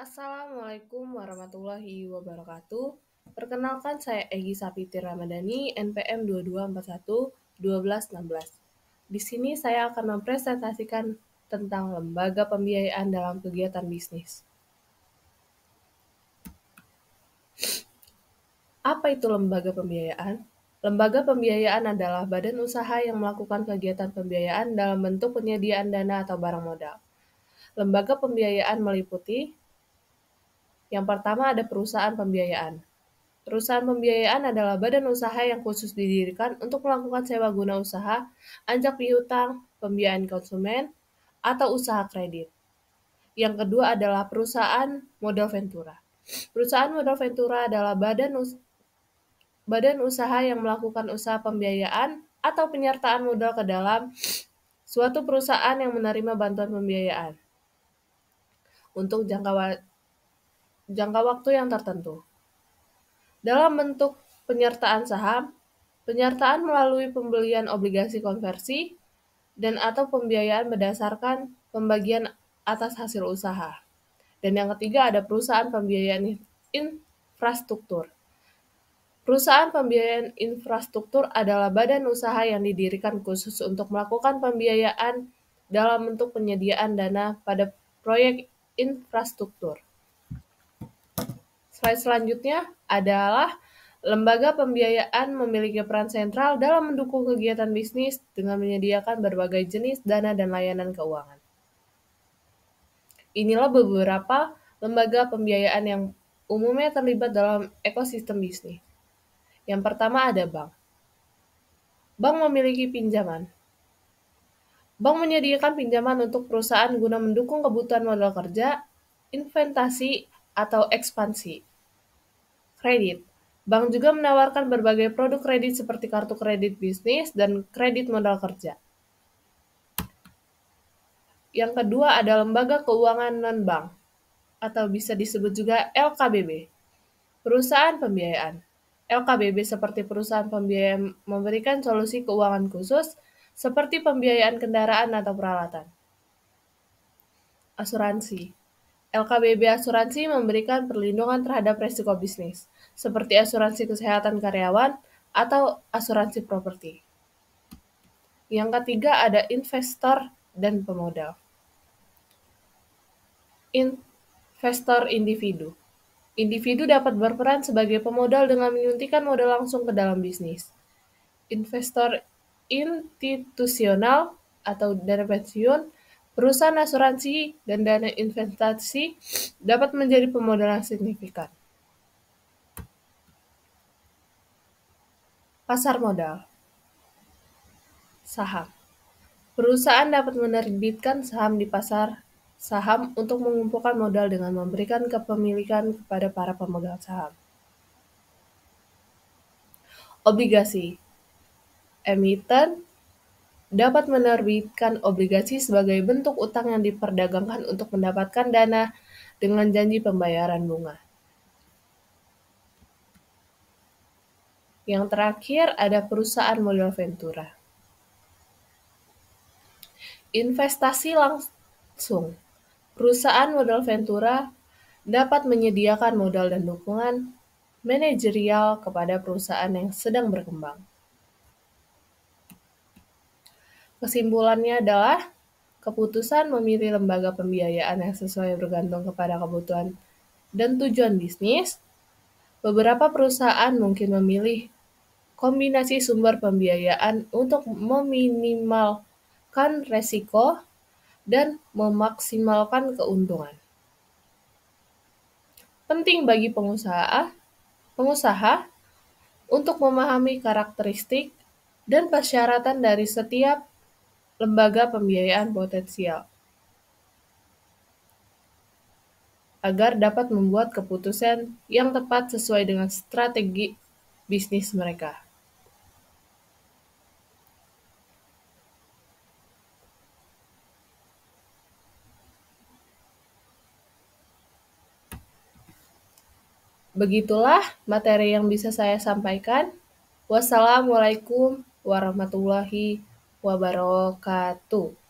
Assalamualaikum warahmatullahi wabarakatuh. Perkenalkan saya Egi Sapiti Ramadhani, NPM 2241-1216. Di sini saya akan mempresentasikan tentang lembaga pembiayaan dalam kegiatan bisnis. Apa itu lembaga pembiayaan? Lembaga pembiayaan adalah badan usaha yang melakukan kegiatan pembiayaan dalam bentuk penyediaan dana atau barang modal. Lembaga pembiayaan meliputi yang pertama ada perusahaan pembiayaan. Perusahaan pembiayaan adalah badan usaha yang khusus didirikan untuk melakukan sewa guna usaha, ajak piutang, pembiayaan konsumen, atau usaha kredit. Yang kedua adalah perusahaan modal ventura. Perusahaan modal ventura adalah badan usaha yang melakukan usaha pembiayaan atau penyertaan modal ke dalam suatu perusahaan yang menerima bantuan pembiayaan untuk jangka waktu yang tertentu. Dalam bentuk penyertaan saham, penyertaan melalui pembelian obligasi konversi, dan atau pembiayaan berdasarkan pembagian atas hasil usaha. Dan yang ketiga ada perusahaan pembiayaan infrastruktur. Perusahaan pembiayaan infrastruktur adalah badan usaha yang didirikan khusus untuk melakukan pembiayaan dalam bentuk penyediaan dana pada proyek infrastruktur. Slide selanjutnya adalah lembaga pembiayaan memiliki peran sentral dalam mendukung kegiatan bisnis dengan menyediakan berbagai jenis dana dan layanan keuangan. Inilah beberapa lembaga pembiayaan yang umumnya terlibat dalam ekosistem bisnis. Yang pertama ada bank. Bank memiliki pinjaman. Bank menyediakan pinjaman untuk perusahaan guna mendukung kebutuhan modal kerja, investasi, atau ekspansi. Kredit. Bank juga menawarkan berbagai produk kredit seperti kartu kredit bisnis dan kredit modal kerja. Yang kedua ada lembaga keuangan non-bank, atau bisa disebut juga LKBB. Perusahaan pembiayaan. LKBB seperti perusahaan pembiayaan memberikan solusi keuangan khusus seperti pembiayaan kendaraan atau peralatan. Asuransi. LKBB asuransi memberikan perlindungan terhadap risiko bisnis, seperti asuransi kesehatan karyawan atau asuransi properti. Yang ketiga ada investor dan pemodal. Investor individu. Individu dapat berperan sebagai pemodal dengan menyuntikkan modal langsung ke dalam bisnis. Investor institusional atau dana pensiun, perusahaan asuransi, dan dana investasi dapat menjadi pemodal yang signifikan. Pasar modal. Saham. Perusahaan dapat menerbitkan saham di pasar saham untuk mengumpulkan modal dengan memberikan kepemilikan kepada para pemegang saham. Obligasi. Emiten dapat menerbitkan obligasi sebagai bentuk utang yang diperdagangkan untuk mendapatkan dana dengan janji pembayaran bunga. Yang terakhir ada perusahaan modal ventura. Investasi langsung. Perusahaan modal ventura dapat menyediakan modal dan dukungan manajerial kepada perusahaan yang sedang berkembang. Kesimpulannya adalah keputusan memilih lembaga pembiayaan yang sesuai bergantung kepada kebutuhan dan tujuan bisnis. Beberapa perusahaan mungkin memilih kombinasi sumber pembiayaan untuk meminimalkan resiko dan memaksimalkan keuntungan. Penting bagi pengusaha untuk memahami karakteristik dan persyaratan dari setiap lembaga pembiayaan potensial agar dapat membuat keputusan yang tepat sesuai dengan strategi bisnis mereka. Begitulah materi yang bisa saya sampaikan. Wassalamualaikum warahmatullahi wabarakatuh.